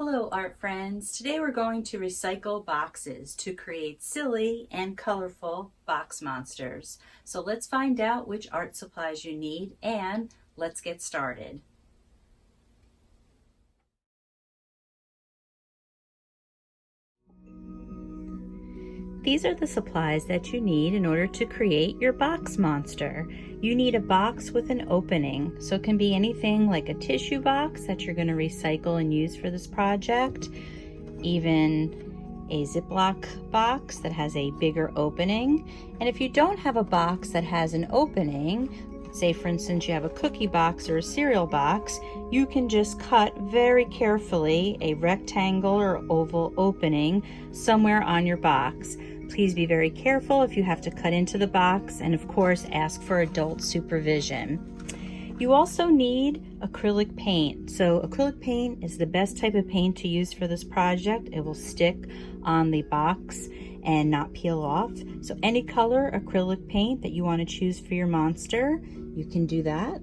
Hello art friends, today we're going to recycle boxes to create silly and colorful box monsters. So let's find out which art supplies you need and let's get started. These are the supplies that you need in order to create your box monster. You need a box with an opening, so it can be anything like a tissue box that you're going to recycle and use for this project, even a Ziploc box that has a bigger opening. And if you don't have a box that has an opening, say for instance you have a cookie box or a cereal box, you can just cut very carefully a rectangle or oval opening somewhere on your box. Please be very careful if you have to cut into the box, and of course ask for adult supervision. You also need acrylic paint. So acrylic paint is the best type of paint to use for this project. It will stick on the box and not peel off. So any color acrylic paint that you want to choose for your monster, you can do that.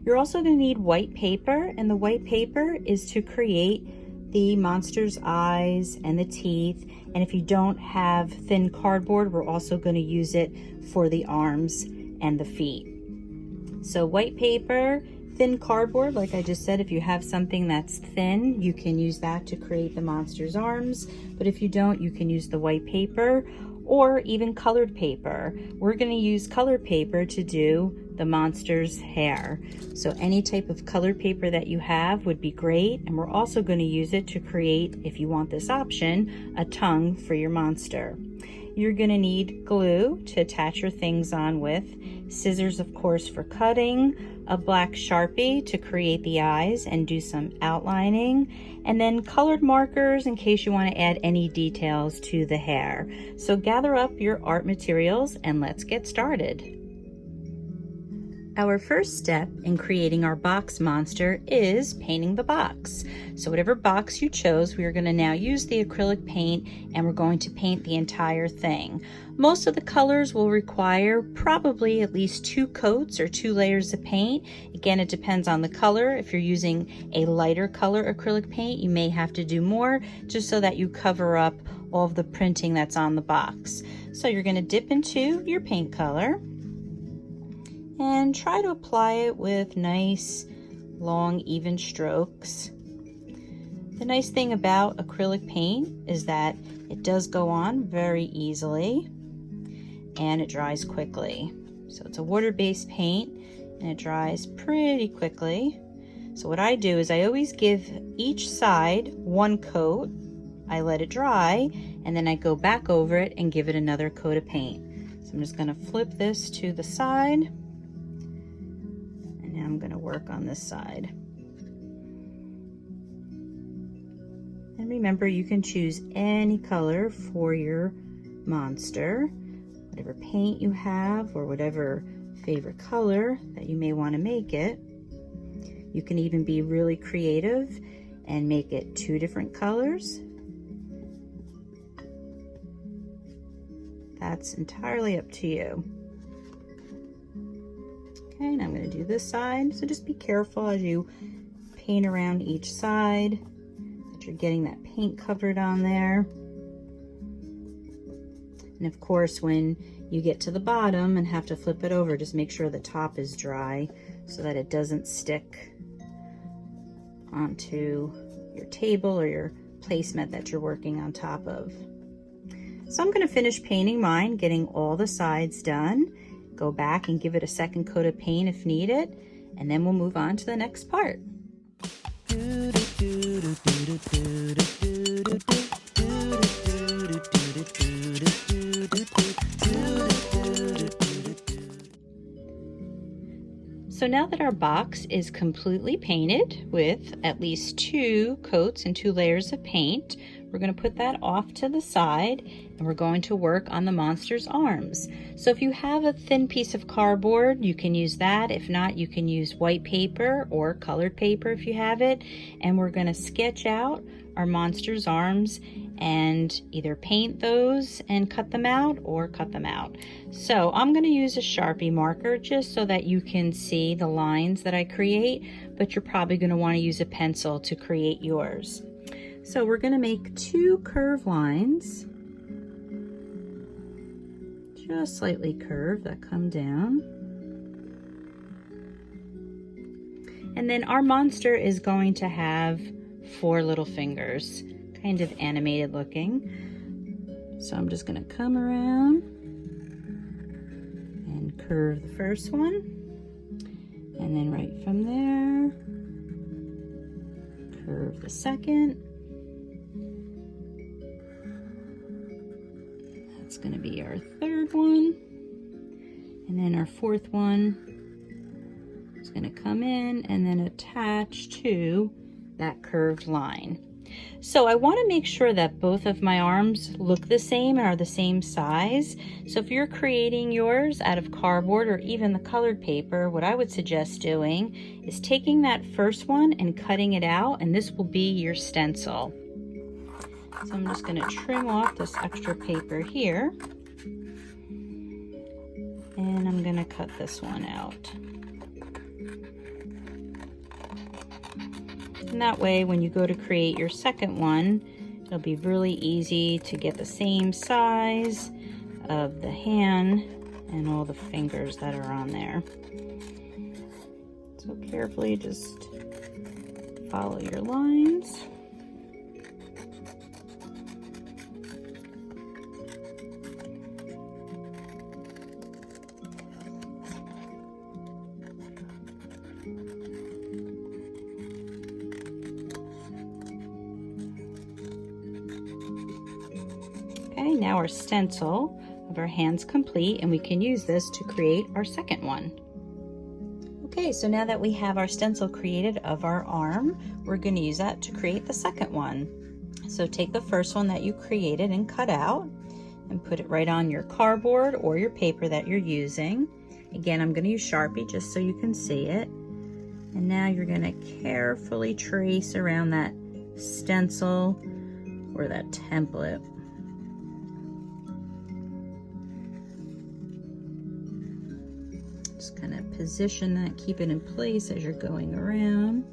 You're also going to need white paper, and the white paper is to create the monster's eyes and the teeth. And if you don't have thin cardboard, we're also going to use it for the arms and the feet. So white paper, thin cardboard, like I just said, if you have something that's thin, you can use that to create the monster's arms. But if you don't, you can use the white paper or even colored paper. We're going to use colored paper to do the monster's hair. So any type of colored paper that you have would be great. And we're also going to use it to create, if you want this option, a tongue for your monster. You're going to need glue to attach your things on with, scissors of course for cutting, a black Sharpie to create the eyes and do some outlining, and then colored markers in case you want to add any details to the hair. So gather up your art materials and let's get started. Our first step in creating our box monster is painting the box. So whatever box you chose, we are going to now use the acrylic paint and we're going to paint the entire thing. Most of the colors will require probably at least 2 coats or 2 layers of paint. Again, it depends on the color. If you're using a lighter color acrylic paint, you may have to do more just so that you cover up all of the printing that's on the box. So you're going to dip into your paint color and try to apply it with nice, long, even strokes. The nice thing about acrylic paint is that it does go on very easily and it dries quickly. So it's a water-based paint and it dries pretty quickly. So what I do is I always give each side 1 coat, I let it dry, and then I go back over it and give it another coat of paint. So I'm just going to flip this to the side. Now I'm going to work on this side. And remember, you can choose any color for your monster, whatever paint you have or whatever favorite color that you may want to make it. You can even be really creative and make it 2 different colors. That's entirely up to you. Okay, and I'm going to do this side. So just be careful as you paint around each side that you're getting that paint covered on there. And of course, when you get to the bottom and have to flip it over, just make sure the top is dry so that it doesn't stick onto your table or your placemat that you're working on top of. So I'm going to finish painting mine, getting all the sides done. Go back and give it a second coat of paint if needed, and then we'll move on to the next part. So now that our box is completely painted with at least 2 coats and 2 layers of paint, we're going to put that off to the side and we're going to work on the monster's arms. So if you have a thin piece of cardboard, you can use that. If not, you can use white paper or colored paper if you have it. And we're going to sketch out our monster's arms and either paint those and cut them out or cut them out. So I'm going to use a Sharpie marker just so that you can see the lines that I create, but you're probably going to want to use a pencil to create yours. So we're gonna make 2 curved lines, just slightly curved, that come down. And then our monster is going to have 4 little fingers, kind of animated looking. So I'm just gonna come around and curve the first one. And then right from there, curve the second. That's gonna be our third one. And then our fourth one is gonna come in and then attach to that curved line. So I wanna make sure that both of my arms look the same and are the same size. So if you're creating yours out of cardboard or even the colored paper, what I would suggest doing is taking that first one and cutting it out, and this will be your stencil. So I'm just gonna trim off this extra paper here, and I'm gonna cut this one out. And that way, when you go to create your second one, it'll be really easy to get the same size of the hand and all the fingers that are on there. So carefully just follow your lines. Okay, now our stencil of our hand's complete, and we can use this to create our second one. Okay, so now that we have our stencil created of our arm, we're going to use that to create the second one. So take the first one that you created and cut out and put it right on your cardboard or your paper that you're using. Again, I'm going to use Sharpie just so you can see it. And now you're going to carefully trace around that stencil or that template. Just kind of position that, keep it in place as you're going around.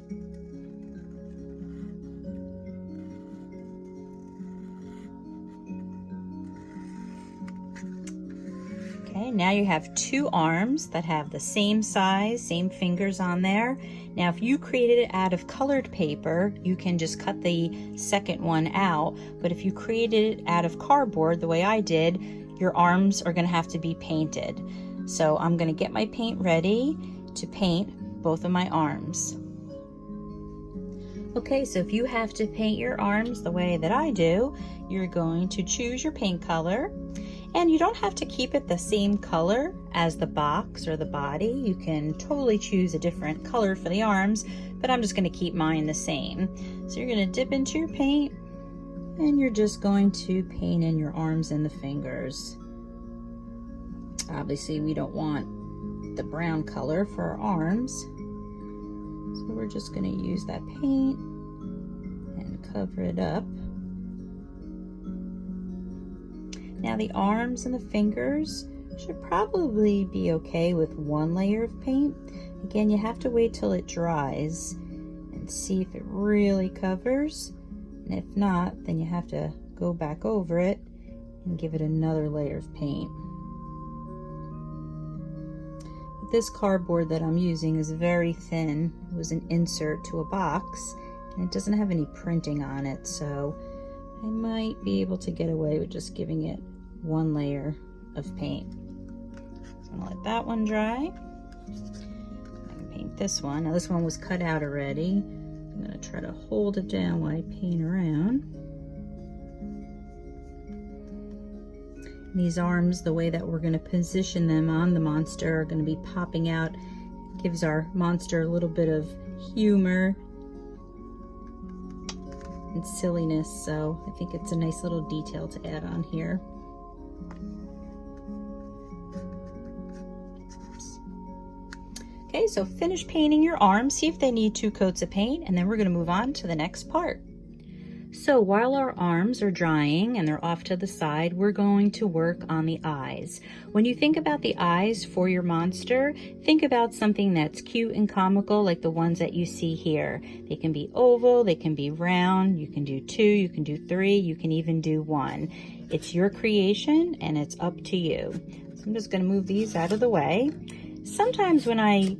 Okay, now you have 2 arms that have the same size, same fingers on there. Now if you created it out of colored paper, you can just cut the second one out. But if you created it out of cardboard, the way I did, your arms are going to have to be painted. So I'm going to get my paint ready to paint both of my arms. Okay, so if you have to paint your arms the way that I do, you're going to choose your paint color. And you don't have to keep it the same color as the box or the body. You can totally choose a different color for the arms, but I'm just going to keep mine the same. So you're going to dip into your paint, and you're just going to paint in your arms and the fingers. Obviously, we don't want the brown color for our arms, so we're just going to use that paint and cover it up. Now the arms and the fingers should probably be okay with 1 layer of paint. Again, you have to wait till it dries and see if it really covers, and if not, then you have to go back over it and give it another layer of paint. This cardboard that I'm using is very thin. It was an insert to a box, and it doesn't have any printing on it, so I might be able to get away with just giving it 1 layer of paint. So I'm gonna let that one dry. I'm gonna paint this one. Now this one was cut out already. I'm gonna try to hold it down while I paint around. These arms, the way that we're going to position them on the monster, are going to be popping out. Gives our monster a little bit of humor and silliness, so I think it's a nice little detail to add on here. Oops. Okay, so finish painting your arms. See if they need 2 coats of paint, and then we're going to move on to the next part. So while our arms are drying and they're off to the side, we're going to work on the eyes. When you think about the eyes for your monster, think about something that's cute and comical like the ones that you see here. They can be oval, they can be round, you can do 2, you can do 3, you can even do 1. It's your creation and it's up to you. So I'm just going to move these out of the way. Sometimes when I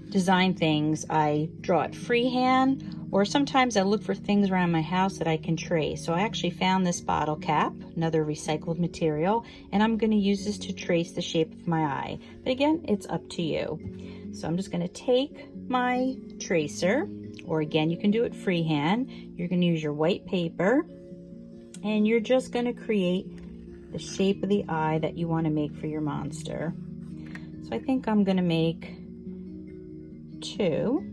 design things, I draw it freehand, or sometimes I look for things around my house that I can trace. So I actually found this bottle cap, another recycled material, and I'm going to use this to trace the shape of my eye. But again, it's up to you. So I'm just going to take my tracer, or again, you can do it freehand. You're going to use your white paper, and you're just going to create the shape of the eye that you want to make for your monster. So I think I'm going to make 2.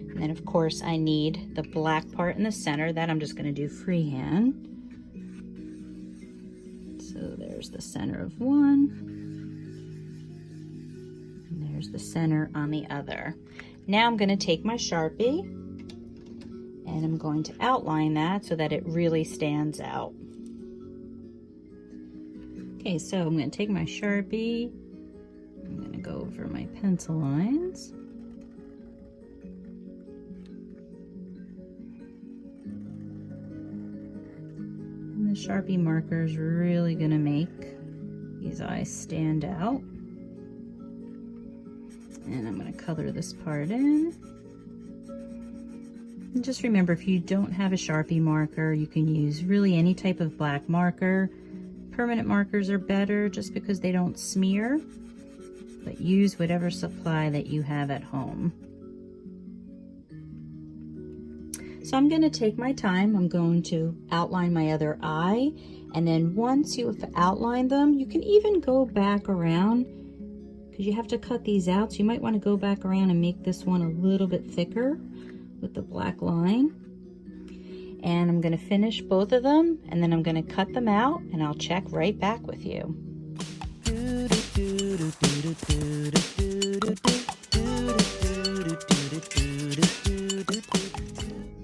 And then of course I need the black part in the center that I'm just going to do freehand. So there's the center of one, and there's the center on the other. Now I'm going to take my Sharpie and I'm going to outline that so that it really stands out. Okay, so I'm going to take my Sharpie, I'm going to go over my pencil lines. The Sharpie marker is really going to make these eyes stand out. And I'm going to color this part in. And just remember, if you don't have a Sharpie marker, you can use really any type of black marker. Permanent markers are better just because they don't smear, but use whatever supply that you have at home. So I'm going to take my time. I'm going to outline my other eye, and then once you have outlined them, you can even go back around, because you have to cut these out, so you might want to go back around and make this one a little bit thicker with the black line. And I'm going to finish both of them, and then I'm going to cut them out, and I'll check right back with you.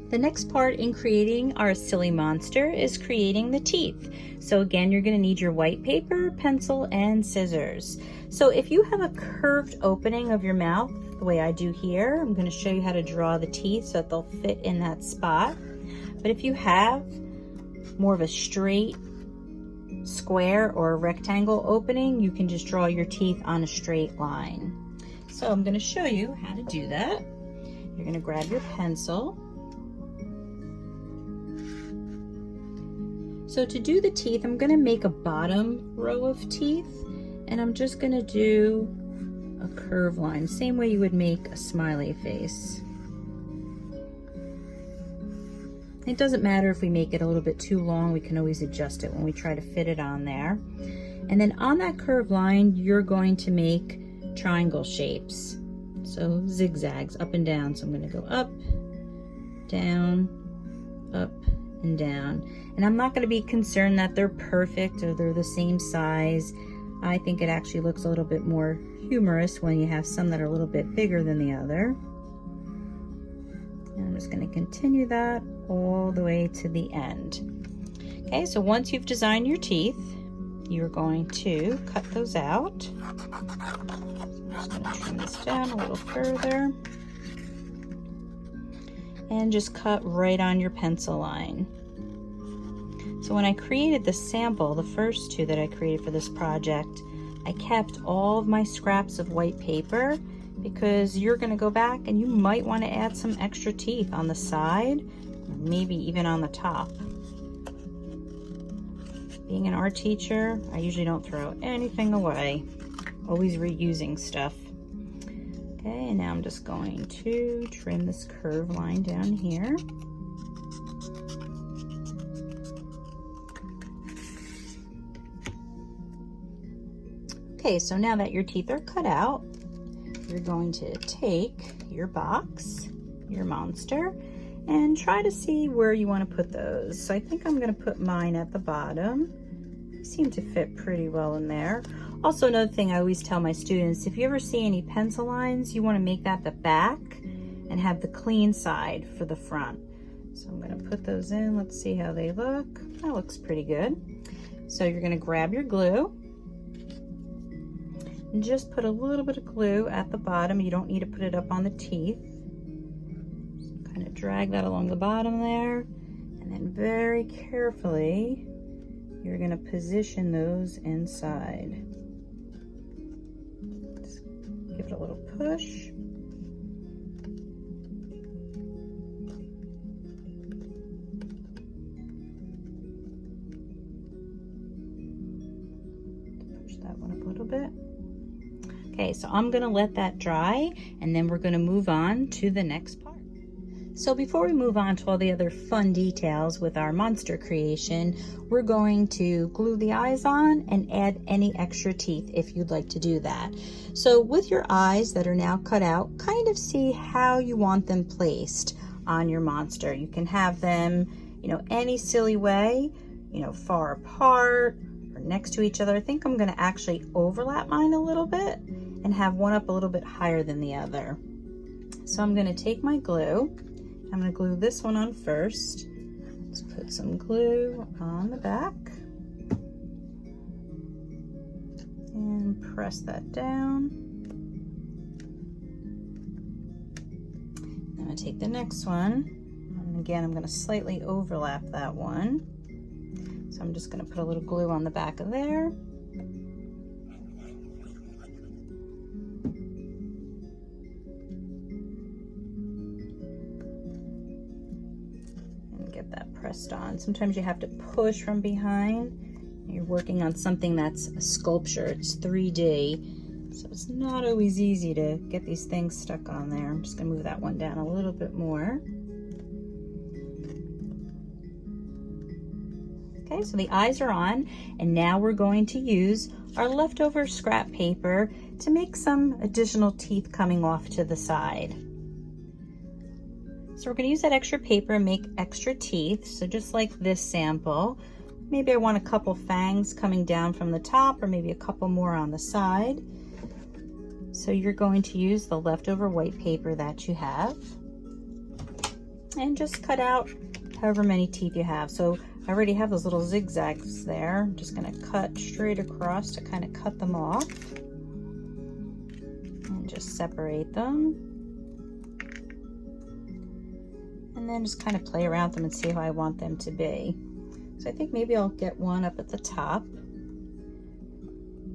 The next part in creating our silly monster is creating the teeth. So again, you're going to need your white paper, pencil, and scissors. So if you have a curved opening of your mouth, the way I do here, I'm going to show you how to draw the teeth so that they'll fit in that spot. But if you have more of a straight square or a rectangle opening, you can just draw your teeth on a straight line. So I'm going to show you how to do that. You're going to grab your pencil. So to do the teeth, I'm going to make a bottom row of teeth, and I'm just going to do a curved line, same way you would make a smiley face. It doesn't matter if we make it a little bit too long, we can always adjust it when we try to fit it on there. And then on that curved line, you're going to make triangle shapes. So zigzags up and down. So I'm going to go up, down, up, and down. And I'm not going to be concerned that they're perfect or they're the same size. I think it actually looks a little bit more humorous when you have some that are a little bit bigger than the other. And I'm just going to continue that all the way to the end. Okay, so once you've designed your teeth, you're going to cut those out. So I'm just going to trim this down a little further. And just cut right on your pencil line. So when I created the sample, the first two that I created for this project, I kept all of my scraps of white paper because you're going to go back and you might want to add some extra teeth on the side, or maybe even on the top. Being an art teacher, I usually don't throw anything away, always reusing stuff. Okay, and now I'm just going to trim this curved line down here. Okay, so now that your teeth are cut out, you're going to take your box, your monster, and try to see where you want to put those. So I think I'm going to put mine at the bottom. They seem to fit pretty well in there. Also, another thing I always tell my students, if you ever see any pencil lines, you want to make that the back. and have the clean side for the front. So I'm going to put those in. Let's see how they look. That looks pretty good. So you're going to grab your glue and just put a little bit of glue at the bottom. You don't need to put it up on the teeth. Just kind of drag that along the bottom there, and then very carefully you're going to position those inside. Just give it a little push. That one up a little bit. Okay, so I'm gonna let that dry, and then we're gonna move on to the next part. So before we move on to all the other fun details with our monster creation, we're going to glue the eyes on and add any extra teeth if you'd like to do that. So with your eyes that are now cut out, kind of see how you want them placed on your monster. You can have them, any silly way, far apart, next to each other. I think I'm going to actually overlap mine a little bit and have one up a little bit higher than the other. So I'm going to take my glue. I'm going to glue this one on first. Let's put some glue on the back and press that down. I'm going to take the next one, and again I'm going to slightly overlap that one. So I'm just going to put a little glue on the back of there. And get that pressed on. Sometimes you have to push from behind. You're working on something that's a sculpture. It's 3D. So it's not always easy to get these things stuck on there. I'm just going to move that one down a little bit more. Okay, so the eyes are on, and now we're going to use our leftover scrap paper to make some additional teeth coming off to the side. So we're going to use that extra paper and make extra teeth. So just like this sample, maybe I want a couple fangs coming down from the top, or maybe a couple more on the side. So you're going to use the leftover white paper that you have and just cut out however many teeth you have. So I already have those little zigzags there. I'm just going to cut straight across to kind of cut them off and just separate them, and then just kind of play around them and see how I want them to be. So I think maybe I'll get one up at the top.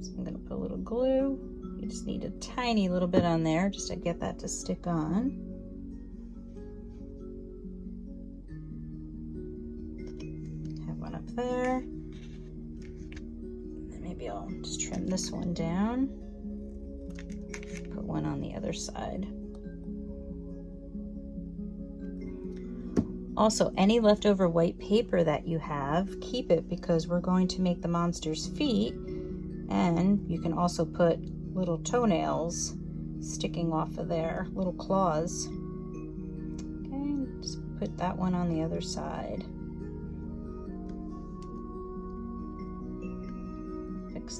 So I'm going to put a little glue. You just need a tiny little bit on there just to get that to stick on. There, and then maybe I'll just trim this one down, put one on the other side. Also, any leftover white paper that you have, keep it, because we're going to make the monster's feet, and you can also put little toenails sticking off of there, little claws. Okay, just put that one on the other side.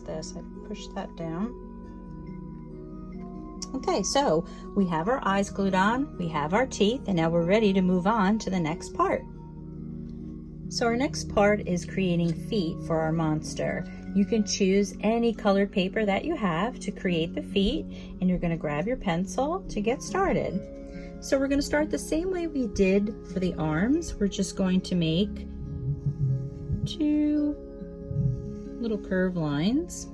This, I push that down. Okay, so we have our eyes glued on, we have our teeth, and now we're ready to move on to the next part. So our next part is creating feet for our monster. You can choose any colored paper that you have to create the feet, and you're going to grab your pencil to get started. So we're going to start the same way we did for the arms. We're just going to make 2 little curve lines,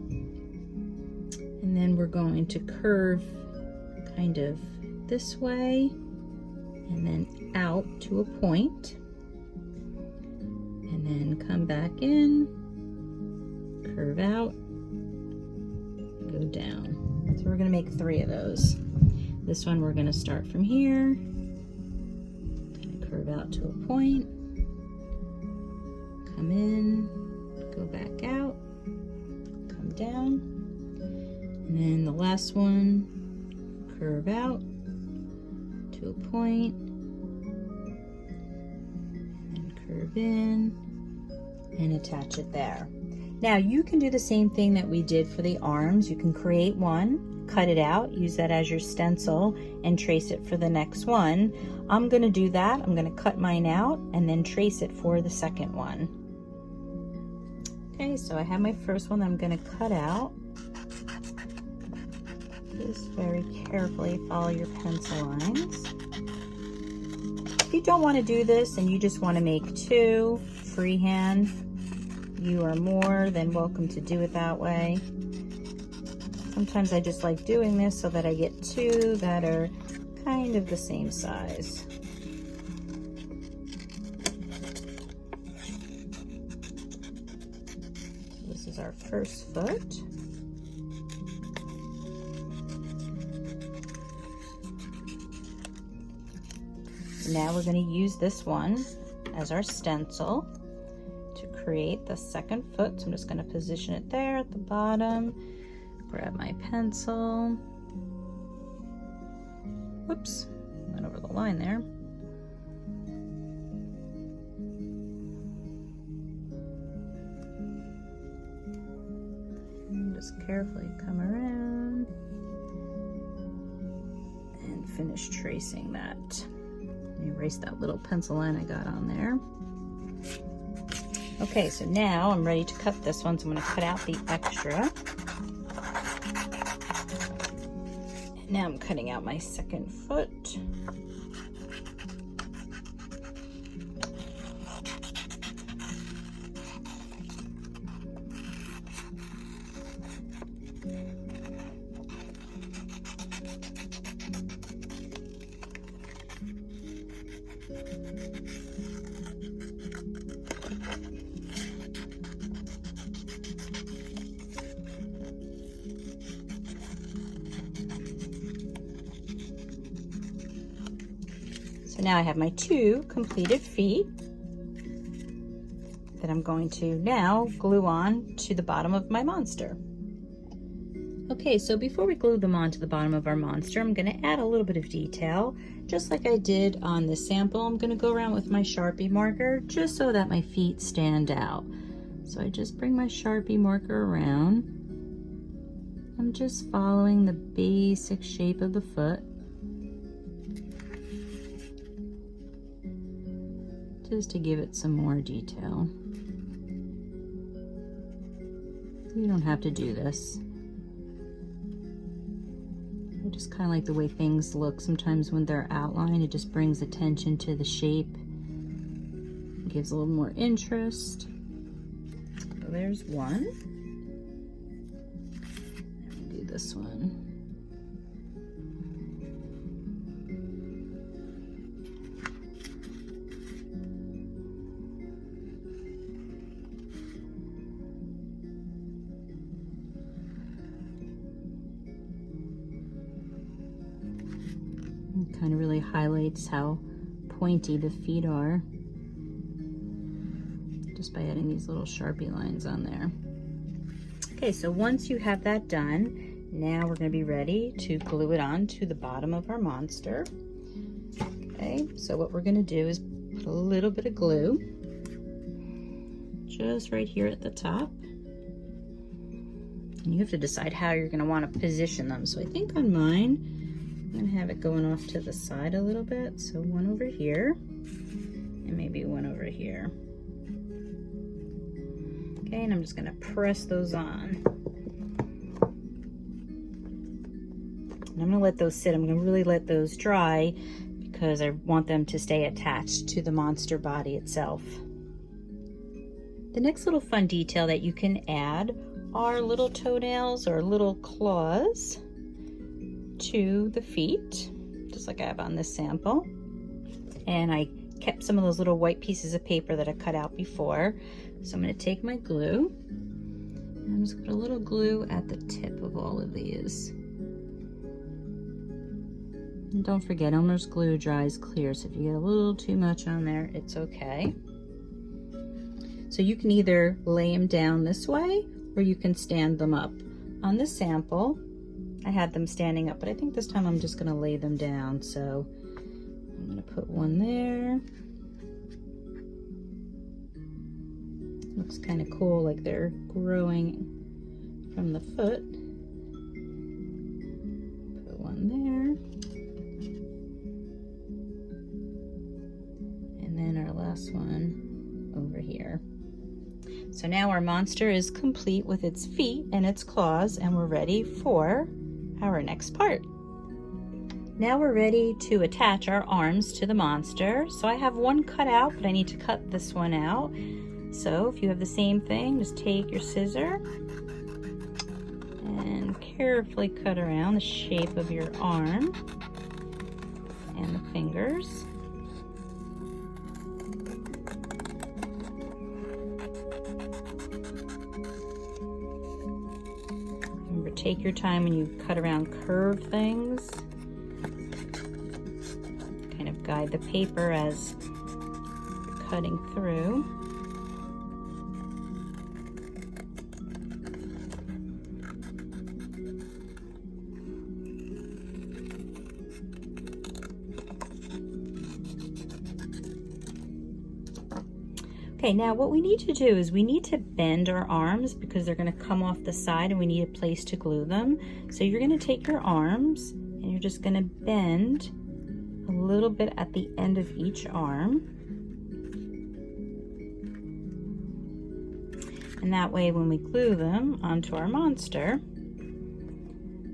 and then we're going to curve kind of this way and then out to a point, and then come back in, curve out, go down. So we're going to make 3 of those. This one we're going to start from here, kind of curve out to a point, come in, go back out, come down, and then the last one, curve out to a point, and curve in and attach it there. Now you can do the same thing that we did for the arms. You can create one, cut it out, use that as your stencil, and trace it for the next one. I'm gonna do that. I'm gonna cut mine out and then trace it for the second one. Okay, so I have my first one that I'm gonna cut out. Just very carefully follow your pencil lines. If you don't want to do this and you just want to make two freehand, you are more than welcome to do it that way. Sometimes I just like doing this so that I get two that are kind of the same size. This is our first foot. Now we're going to use this one as our stencil to create the second foot. So I'm just going to position it there at the bottom, grab my pencil. Whoops, went over the line there. And just carefully come around and finish tracing that. Erase that little pencil line I got on there. Okay, so now I'm ready to cut this one, so I'm going to cut out the extra. And now I'm cutting out my second foot. So now I have my two completed feet that I'm going to now glue on to the bottom of my monster. Okay, so before we glue them onto the bottom of our monster, I'm going to add a little bit of detail. Just like I did on the sample, I'm going to go around with my Sharpie marker just so that my feet stand out. So I just bring my Sharpie marker around. I'm just following the basic shape of the foot. Just to give it some more detail. You don't have to do this. I just kind of like the way things look. Sometimes when they're outlined, it just brings attention to the shape. It gives a little more interest. So there's one. And do this one. Kind of really highlights how pointy the feet are just by adding these little Sharpie lines on there. Okay, so once you have that done, now we're going to be ready to glue it on to the bottom of our monster. Okay, so what we're going to do is put a little bit of glue just right here at the top. And you have to decide how you're going to want to position them. So I think on mine, I'm going to have it going off to the side a little bit. So one over here and maybe one over here. Okay, and I'm just going to press those on. And I'm going to let those sit. I'm going to really let those dry because I want them to stay attached to the monster body itself. The next little fun detail that you can add are little toenails or little claws to the feet, just like I have on this sample. And I kept some of those little white pieces of paper that I cut out before. So I'm going to take my glue and I'm just going to put a little glue at the tip of all of these. And don't forget, Elmer's glue dries clear, so if you get a little too much on there, it's okay. So you can either lay them down this way or you can stand them up. On this sample, I had them standing up, but I think this time I'm just going to lay them down. So I'm going to put one there Looks kind of cool, like they're growing from the foot. Put one there. And then our last one over here. So now our monster is complete with its feet and its claws, and we're ready for our next part. Now we're ready to attach our arms to the monster. So I have one cut out, but I need to cut this one out. So if you have the same thing, just take your scissor and carefully cut around the shape of your arm and the fingers. Remember, take your time when you cut around curved things. Kind of guide the paper as you're cutting through. Okay, now what we need to do is we need to bend our arms because they're going to come off the side and we need a place to glue them. So you're going to take your arms and you're just going to bend a little bit at the end of each arm. And that way when we glue them onto our monster,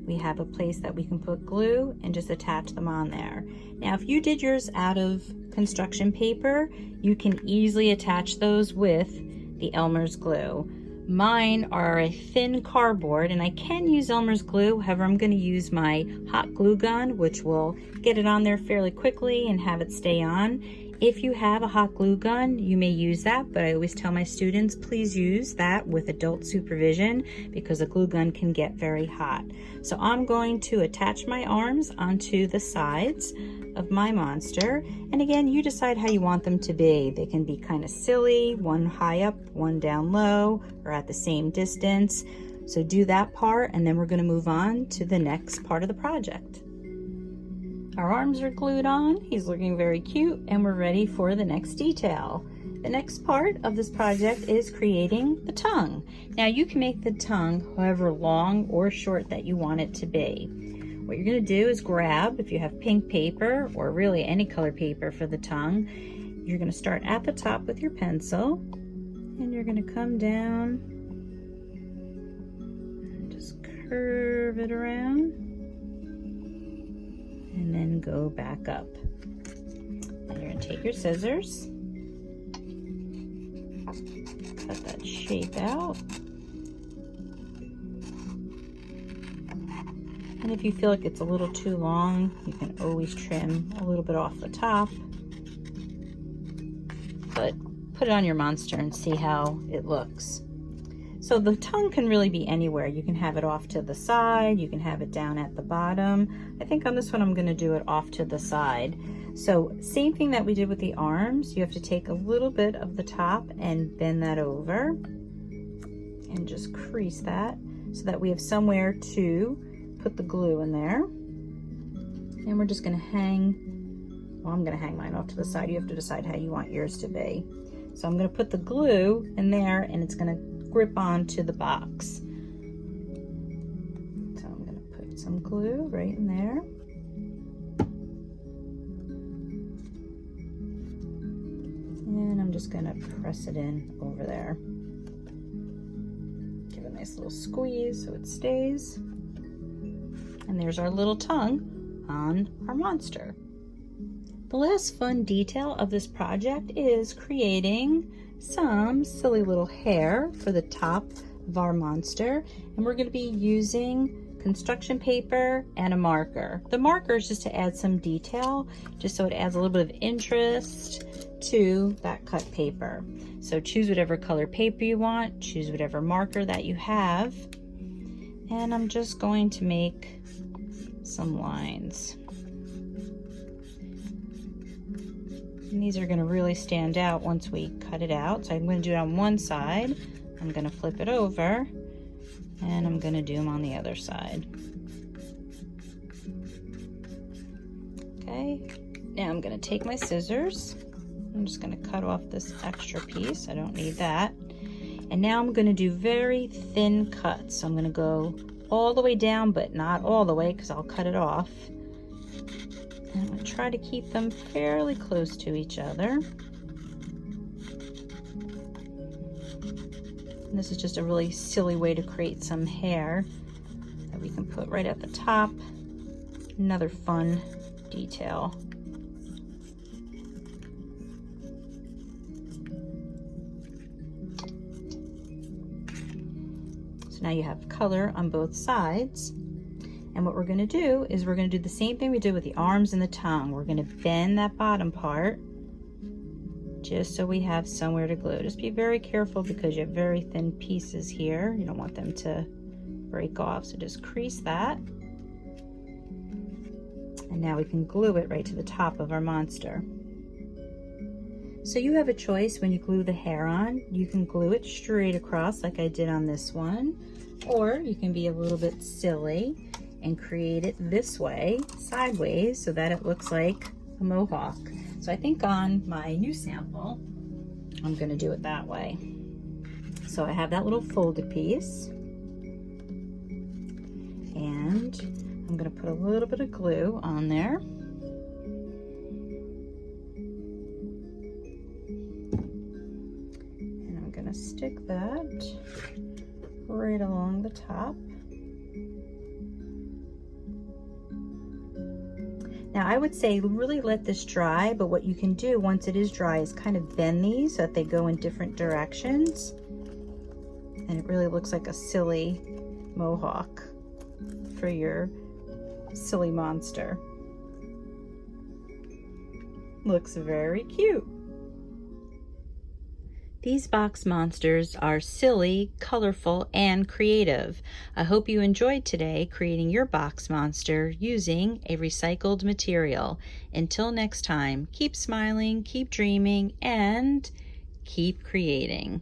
we have a place that we can put glue and just attach them on there. Now, if you did yours out of construction paper, you can easily attach those with the Elmer's glue. Mine are a thin cardboard, and I can use Elmer's glue. However, I'm going to use my hot glue gun, which will get it on there fairly quickly and have it stay on. If you have a hot glue gun, you may use that, but I always tell my students, please use that with adult supervision because a glue gun can get very hot. So I'm going to attach my arms onto the sides of my monster. And again, you decide how you want them to be. They can be kind of silly, one high up, one down low, or at the same distance. So do that part, and then we're going to move on to the next part of the project. Our arms are glued on, he's looking very cute, and we're ready for the next detail. The next part of this project is creating the tongue. Now you can make the tongue however long or short that you want it to be. What you're going to do is grab, if you have pink paper or really any color paper for the tongue, you're going to start at the top with your pencil and you're going to come down and just curve it around and then go back up. And you're going to take your scissors, cut that shape out. And if you feel like it's a little too long, you can always trim a little bit off the top. But put it on your monster and see how it looks. So the tongue can really be anywhere. You can have it off to the side, you can have it down at the bottom. I think on this one I'm going to do it off to the side. So same thing that we did with the arms, you have to take a little bit of the top and bend that over and just crease that so that we have somewhere to put the glue in there. And we're just going to hang, well, I'm going to hang mine off to the side. You have to decide how you want yours to be. So I'm going to put the glue in there and it's going to grip onto the box. So I'm going to put some glue right in there. And I'm just going to press it in over there. Give it a nice little squeeze so it stays. And there's our little tongue on our monster. The last fun detail of this project is creating some silly little hair for the top of our monster. And we're going to be using construction paper and a marker. The marker is just to add some detail, just so it adds a little bit of interest to that cut paper. So choose whatever color paper you want, choose whatever marker that you have. And I'm just going to make some lines. And these are going to really stand out once we cut it out. So I'm going to do it on one side. I'm going to flip it over and I'm going to do them on the other side. Okay, now I'm going to take my scissors. I'm just going to cut off this extra piece. I don't need that. And now I'm going to do very thin cuts. So I'm going to go all the way down, but not all the way because I'll cut it off. And I'm going to try to keep them fairly close to each other. And this is just a really silly way to create some hair that we can put right at the top. Another fun detail. So now you have color on both sides. And what we're going to do is we're going to do the same thing we did with the arms and the tongue. We're going to bend that bottom part just so we have somewhere to glue. Just be very careful because you have very thin pieces here. You don't want them to break off. So just crease that. And now we can glue it right to the top of our monster. So you have a choice when you glue the hair on. You can glue it straight across like I did on this one, or you can be a little bit silly and create it this way, sideways, so that it looks like a mohawk. So I think on my new sample, I'm gonna do it that way. So I have that little folded piece, and I'm gonna put a little bit of glue on there. And I'm gonna stick that right along the top. Now I would say really let this dry, but what you can do once it is dry is kind of bend these so that they go in different directions. And it really looks like a silly mohawk for your silly monster. Looks very cute. These box monsters are silly, colorful, and creative. I hope you enjoyed today creating your box monster using a recycled material. Until next time, keep smiling, keep dreaming, and keep creating.